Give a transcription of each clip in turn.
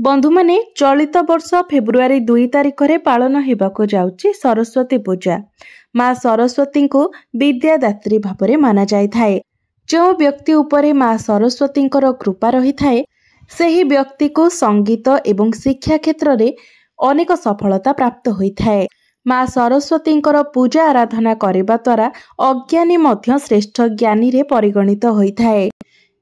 बंधु माने चलित वर्ष फेब्रुआरी 2 तारिख रे पालन हेबाको जाउची सरस्वती पूजा। माँ सरस्वती को विद्यादात्री भाव माना जाय थाए। जो व्यक्ति उपरे माँ सरस्वती कृपा रही थाए सही व्यक्ति को संगीत एवं शिक्षा क्षेत्र में अनेक सफलता प्राप्त होई थाए। माँ सरस्वती पूजा आराधना करने द्वारा अज्ञानी मध्य श्रेष्ठ ज्ञानी रे परिगणित होई थाए।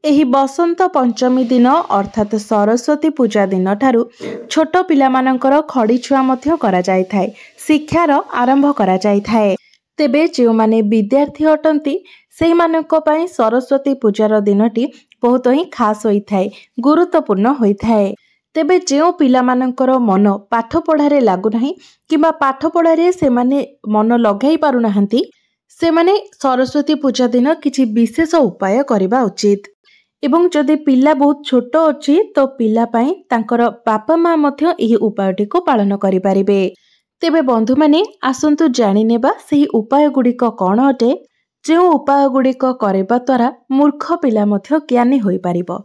एही बसंत पंचमी दिन अर्थात सरस्वती पूजा दिन ठारू छोट पिलामानंकर खड़ी छुआ मध्य करा जाय थाए, शिक्षार आरंभ करा जाय थाए। तेबे जो माने विद्यार्थी अटंती सेही मानक पई सरस्वती पूजार दिनटी बहुत ही खास होई थाए, गुरुत्वपूर्ण होई थाए। तेबे जो पिलामानंकर मन पाठ पढ़ारे लागु नाही किबा पाठ पढ़ारे से माने मन लगाई पारु नाहंती, से माने सरस्वती पूजा दिन किछि विशेष उपाय करिबा उचित। एवं जदि पिला बहुत छोट अछि तो पिला पाई तांकर बापा माँ मध्य एही उपायटी को पालन करि पारिबे। तेबे बंधु माने आसंतु जानि नेबा सेही उपाय गुड़िक कौन अटे, जो उपाय गुड़िक करबा द्वारा मूर्ख पिला मध्य ज्ञानी होई पारिबो।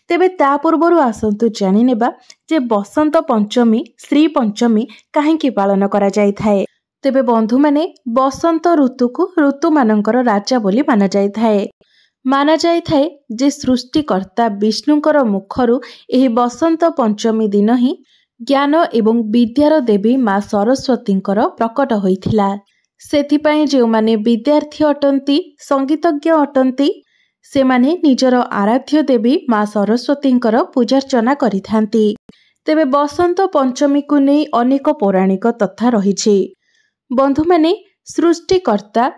तेबे ता पूर्वरु आसंतु जानि नेबा जे बसंत पंचमी श्री पंचमी काहेकि पालन करा जाय थाए। तेबे बंधु माने बसंत ऋतु को ऋतु मानकर राजा बोली माना जाय थाए। माना जाय थाए जे सृष्टिकर्ता विष्णुकर मुखरू एही बसंत पंचमी दिन ही ज्ञान एवं विद्यार देवी माँ सरस्वतींकर प्रकट होइथिला। सेथिपाई जो माने विद्यार्थी अटंती संगीतज्ञ अटंती से माने निजर आराध्य देवी माँ सरस्वतींकर पूजार्चना करिथांती। तेबे बसंत पंचमी को नहीं अनेक पौराणिक तथा रहिछि। बंधु माने सृष्टिकर्ता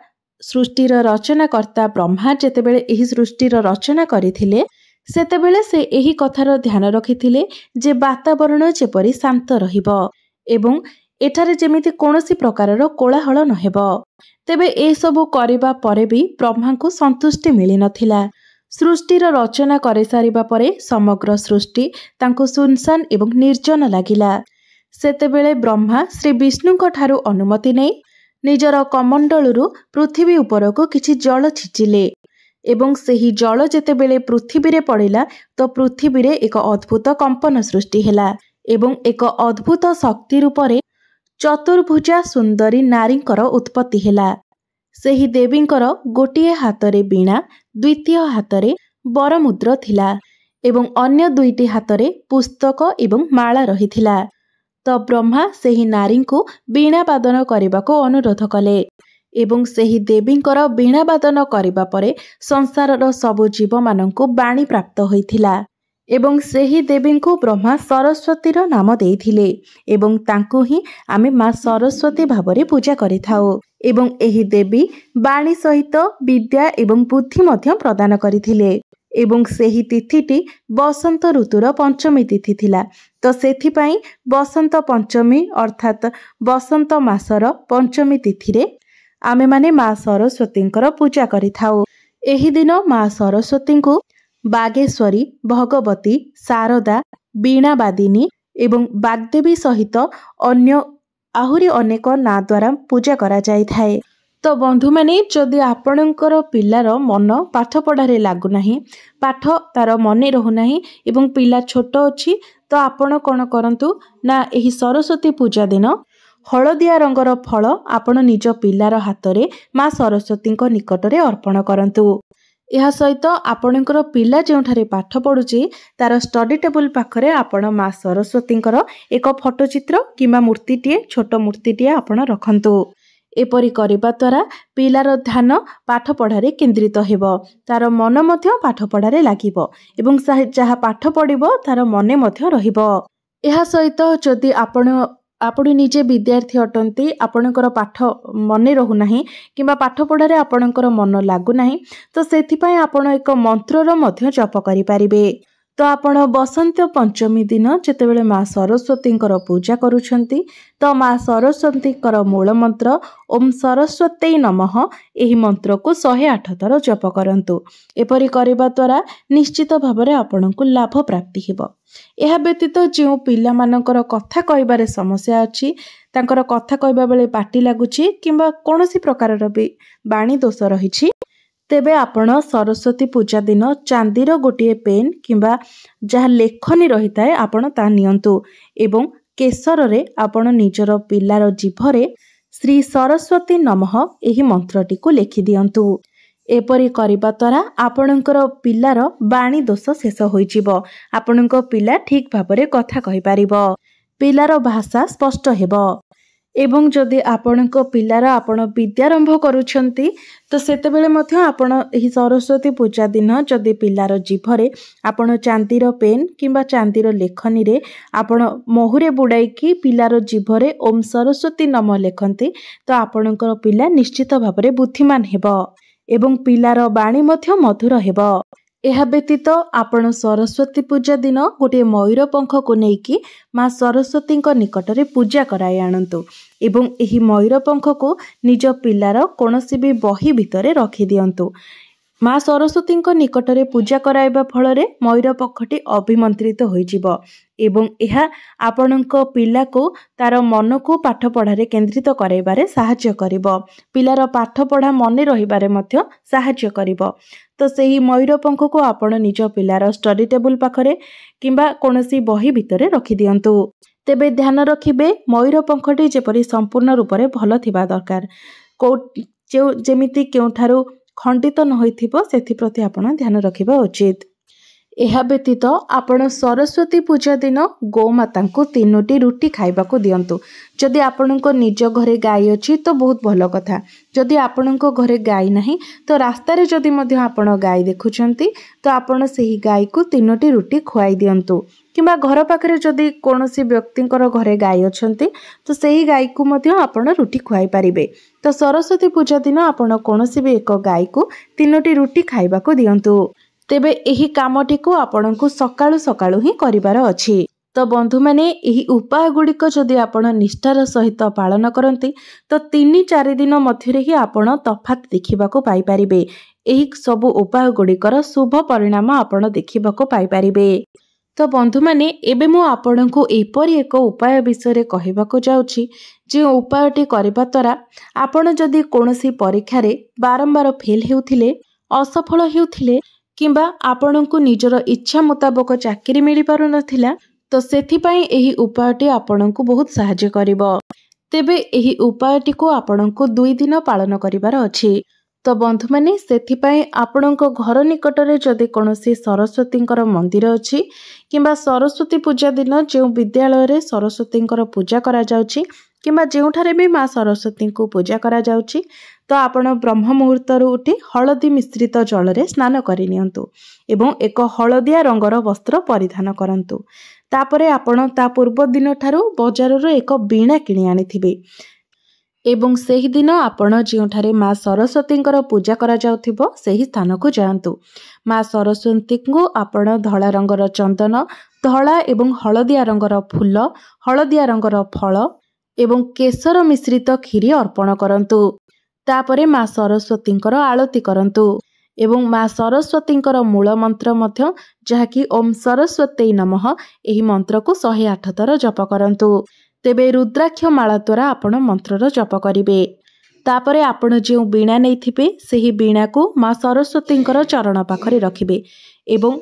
सृष्टिर रचनाकर्ता ब्रह्मा जेतेबेले एही सृष्टिर रचना करिथिले सेतेबेले से एही कथार ध्यान रखिथिले जे वातावरण जेपरि शांत रहिबो एवं एठारे जेमिति कोनोसी प्रकारर कोलाहल नहेबो। तेबे ए सबु करिबा परे भी ब्रह्मा को संतुष्टि मिली नथिला। सृष्टिर रचना करे सारिबा परे समग्र सृष्टि तांको सुनसान एवं निर्जन लागिला। सेतेबेले ब्रह्मा श्री विष्णुଙ୍କ ठारू अनुमति नै निजर कमंडलरू पृथ्वी उपरको किछि जल छिचिले एवं सेही जल जेतेबेले पृथ्वी रे पड़िला तो पृथ्वी रे एक अद्भुत कंपन सृष्टि हेला एवं एक अद्भुत शक्ति रूपरे चतुर्भुजा सुंदरी नारींकर उत्पत्ति हेला। सेही देवींकर गोटिए हातरे बीणा द्वितीय हातरे बरमुद्र थिला एवं अन्य दुईटी हातरे पुस्तक एवं माला रहिथिला। तो ब्रह्मा सेही नारी को बीणा वादन करने को अनुरोध कले एवं सेही देवींकर बीणा वादन करबा परे संसारर सबु जीव मानंकु बाणी प्राप्त होइथिला एवं सेही देवी को ब्रह्मा सरस्वतीर नाम देइथिले एवं तांकु ही आमे माँ सरस्वती भावरे पूजा करिथाओ एवं एही देवी बाणी सहित विद्या एवं बुद्धि मध्य प्रदान करिथिले एवं सेही तिथिटी बसंत ऋतुर पंचमी तिथि थिला। तो सेथिपाई बसंत पंचमी अर्थात बसंत मासर पंचमी तिथि रे आमे माने माँ सरस्वतींकर पूजा करिथाओ। एही दिन माँ सरस्वती को बागेश्वरी भगवती शारदा वीणावादिनी एवं बाग्देवी सहित अन्य आहुरी अनेक ना द्वारा पूजा करा जाय थाए। तो बंधु माने जदि आपणकर पिलार मन पाठ पढ़ारे लागु नाही, पाठ तार मने रहु नाही एवं पिला छोट अछि तो आपण कोन करंतु ना एही सरस्वती पूजा दिन हलदिया रंगर फल आपण निज पिलार हातरे माँ सरस्वती निकटरे अर्पण करंतु। यह सहित आपणकर पिला जेउठारे पाठ पढुची तार स्टडी टेबल पाखरे आपण माँ सरस्वतींकर एक फोटोचित्र किंबा मूर्तिटीए छोट मूर्तिटीए आपण रखंतु। एपरी करिबा द्वारा पिलार ध्यान पाठ पढ़ारे केंद्रित हेबो, तार मन मध्य पाठ पढ़ारे लागिबो एवं जहा पाठ पढ़िबो तार मने मध्य रहिबो। एहा सहित जदि आपण निजे विद्यार्थी अटंती आपणकर पाठ मने रहु नाही किंबा पाठ पढ़ारे आपणकर मन लागु नाही तो सेथिपाई आपण एक मंत्रर मध्य जप करि पारिबे। तो आपण बसंत पंचमी दिन जेतेबेले माँ सरस्वतींकर पूजा करूछंती तो माँ सरस्वतींकर मूल मंत्र ओम सरस्वती नमः एही मंत्र को 108 थर जप करंतु। एपरी करिबा द्वारा निश्चित भाबरे आपणको लाभ प्राप्ति हेबो। एहा व्यतीत जो पिला मानकर कथा कहबारे समस्या अछि, तांकर कथा कहबा बेले पाटी लागुछि किंबा कोनोसी प्रकारर भी बाणी दोष रहिछि तेबे आपण सरस्वती पूजा दिन चांदीर गोटे पेन किंबा जहाँ लेखनी रही थाए आपण ता नियंतु एवं केसर रे आपण निजर पिलार जीभरे श्री सरस्वती नमः एही मंत्रटी को लेखि दियंतु। एपरी करिबा द्वारा आपणकर पिलार बाणी दोष शेष होइजिबो। आपणक पिला ठीक भाबरे कथा कहि पारिबो, पिलार भाषा स्पष्ट हेबो। एवं जदि आपणक पिलार आपण विद्यारंभ करूछंती तो सेतेबेले मध्य आपण एही सरस्वती पूजा दिन जदि पिलार जीभरे आपण चांदीर पेन किंबा चांदीर लेखनी रे आपण महुरे बुड़ाई पिलार जीभरे ओम सरस्वती नम लेखंती तो आपणकर पिला निश्चित भाबरे बुद्धिमान हेबो एवं पिलार बाणी मध्य मधुर हेबो। एहा व्यतीत आपण सरस्वती पूजा दिन गोटे मयूर पंख को नेकी माँ सरस्वती निकटरे पूजा कराई आणंतु एवं एही मयूर पंख को निज पिलार कोनोसी भी बही भितरे रखि दियंतु। माँ सरस्वती निकटरे पूजा कराइबा फଳରେ मयूर पंखटी अभिमंत्रित होइजिबो एवं एहा आपणक पिला को तार मन को पाठ पढ़ारे केंद्रित कराइबारे साहाय्य करिबो, पिलार पाठ पढ़ा मने रहिबारे मध्य साहाय्य करिबो। तो सही मयूर पंख को आपण निज पिलार स्टडी टेबुल पाखरे किंबा कोनोसी बही भितरे रखि दियंतु। तेबे ध्यान रखिबे मयूर पंखटी जेपरि संपूर्ण रूप से भल थिबा दरकार, जेमिति केउठारु खंडित न होइथिबो सेथिप्रति आपण ध्यान रखिबा उचित। एहा व्यतीत आपण सरस्वती पूजा दिन गोमाता को 3टी रुटी खाइबाको दियंतु। जदि आपणको निज घरे गाय अछि तो बहुत भल कथा, जदि आपणको घरे गाय नाही तो रास्ता रे जदि मध्य आपण गाय देखुछंती तो आपण सेही गाय को 3टी रुटी खुआई दियंतु किंबा घर पाखरे जदि कोनोसी व्यक्तिंकर घरे गाय अछंती तो सेही गाय को मध्य आपण रुटी खुआई पारिबे। तो सरस्वती पूजा दिन आपण कोनोसी भी एक गाय को 3टी रुटी खाइबाको दियंतु। तेबे एही कामटी को आपणको सकाळु सकाळु ही करिवार अछि। तो बंधु माने एही उपाय गुड़िक जदि आपण निष्ठार सहित पालन करंती तो 3-4 दिन मध्य ही आपण तफात देखिबाको पाई परिबे। एही सब उपाय गुड़िकर शुभ परिणाम आपण देखिबाको पाई परिबे। तो बंधु माने एबे मु आपणको एपरि एक उपाय विषय कहिबाको जाउछि जे उपायटी करिबा द्वारा आपण जदि कोनोसी परीक्षा रे बारंबार फेल हेउथिले, असफल हेउथिले किंबा आपणको निजर इच्छा मुताबक चाकरी मिली पारु नथिला तो सेथिपाई एही उपायटी आपणको बहुत सहाय्य करिवो। तेबे एही उपायटी को आपणको 2 दिन पालन करिवार अछि। तो बंधु माने सेथिपाई आपणको घर निकटरे जदि कोनोसी सरस्वतींकर मंदिर अछि किंबा सरस्वती पूजा दिन जो विद्यालय रे सरस्वतींकर पूजा करा जाउछि किंबा जेउठारे भी माँ सरस्वती को पूजा करा जाउछि तो आपण ब्रह्म मुहूर्तरू उठी हलदी मिश्रित जल रे स्नान करि नियंतु एवं एक हलदिया रंगर वस्त्र परिधान करंतु। तापरे आपण ता पूर्व दिन ठारू बजाररू एक वीणा किनि आनिथिबे एवं सेही दिन आपण जेउठारे माँ सरस्वतींकर पूजा करा जाउथिबो सेही स्थान को जांतु। माँ सरस्वती को आपण धला रंगर चंदन, धला एवं हलदिया रंगर फूल, हलदिया रंगर फल एवं केसर मिश्रित खीरी अर्पण करंतु। तापरे माँ सरस्वतींकर आळती करंतु एवं माँ सरस्वतींकर मूल मंत्र मध्य जहाँकि ओम सरस्वती नमः एही मंत्र को 108 थर जप करंतु। तेबे रुद्राक्ष माला द्वारा आपण मंत्रर जप करिवे। तापरे आपण जे वीणा नैथिबे सेही वीणा को माँ सरस्वतींकर चरण पाखरे रखिबे एवं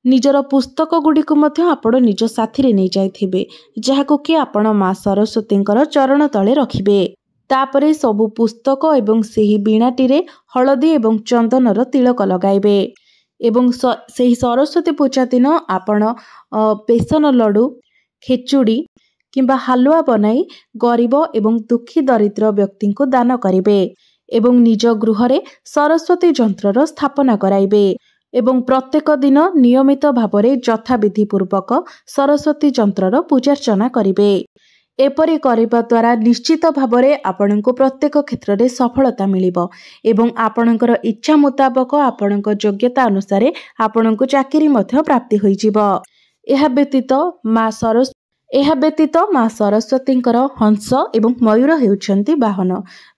निजर पुस्तक गुड़िक मध्य आपण निज साथी रे नै जाइथिबे जहाको कि आपण माँ सरस्वतींकर चरण तले रखिबे। तापरे सबु पुस्तक एवं सेही वीणाटी रे हलदी एवं चंदनर तिलक लगाइबे एवं सेही सरस्वती पूजा दिन आपण बेसन लड्डू, खेचुड़ी किंबा हलुआ बनाई गरीब एवं दुखी दरिद्र व्यक्ति को दान करिवे एवं निज गृह रे सरस्वती यंत्रर स्थापना कराइबे एवं प्रत्येक दिन नियमित भावरे यथाविधि पूर्वक सरस्वती यंत्रर पूजार्चना करिवे। एपरि करिबा द्वारा निश्चित भावरे आपणको प्रत्येक क्षेत्र में सफलता मिलिबो एवं आपणकर इच्छा मुताबक आपणको योग्यता अनुसार आपणको चाकरी मध्य प्राप्ति होइजिबो। एहा व्यतीत माँ सरस्वतींकर हंस एवं मयूर हेउछंती वाहन।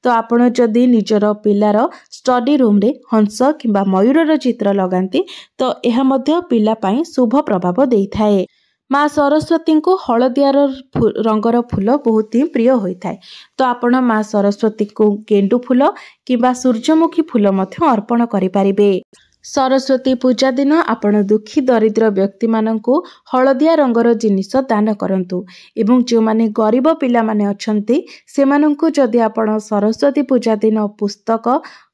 तो आपण जदि निजर पिलार स्टडी रूम रे हंस किंबा मयूरर चित्र लगांती तो एहा मध्य पिला पाई शुभ प्रभाव देइथाए। माँ सरस्वती को हलदियार रंगर फूल बहुत ही प्रिय होता है। तो आपण माँ सरस्वती को गेंडु फूल किंबा सूर्यमुखी फूल मध्य अर्पण करें। सरस्वती पूजा दिन आपण दुखी दरिद्र व्यक्ति माननकु हलदिया रंगर जिनिस दान करंतु एवं जो माने गरीब पिला माने अछंती सेमानंकु जदि आपण सरस्वती पूजा दिन पुस्तक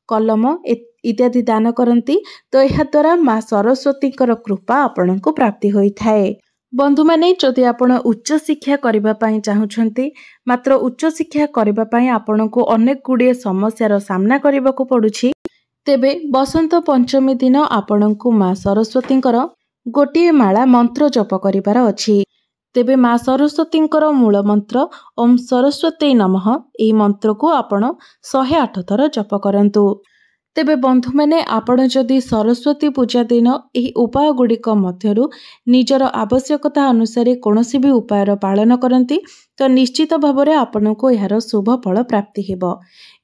कलम इत्यादि दान करंती तो यह द्वारा माँ सरस्वती कृपा आपणको प्राप्ति होइथाए। बंधु माने जदि आपण उच्च शिक्षा करबा पई चाहुछंती मात्र उच्च शिक्षा करबा पई आपणको अनेक गुडे समस्यार सामना करबाको पडुछि तेबे बसंत पंचमी दिन आपणको माँ सरस्वती गोटे माला मंत्र जप करिबार अछि। तेबे माँ सरस्वती मूल मंत्र ओम सरस्वती नमः एही मंत्र को आपण 108 थर जप करंतु। तेबे बंधु माने आपण जदि सरस्वती पूजा दिन एही उपाय गुड़िक मध्यरु निजर आवश्यकता अनुसार कोनोसी भी उपायर पालन करंती तो निश्चित भावरे आपनको यार शुभ फल प्राप्ति हेबो।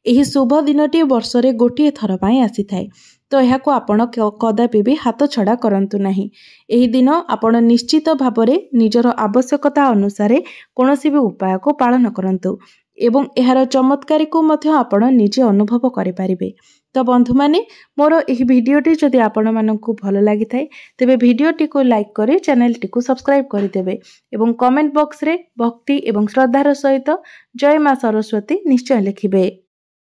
एही शुभ दिनटी वर्षरे गोटिए थर पई आसीथाय तो यहाको आपण कदापि भी हाथ छड़ा करंतु नाही। एही दिन आपण निश्चित भावरे निजर आवश्यकता अनुसार कोनोसी भी उपाय को पालन करंतु एवं एहार चमत्कारी को मध्य आपण निजे अनुभव करि पारिबे। तो बंधु माने मोर एही भिडियोटी जदि आपण मानकु भल लागि थाए तेबे भिडियोटी को लाइक करी चैनल टी को सब्सक्राइब करि देबे एवं कमेंट बॉक्स रे भक्ति एवं श्रद्धार सहित जय माँ सरस्वती निश्चय लिखिबे।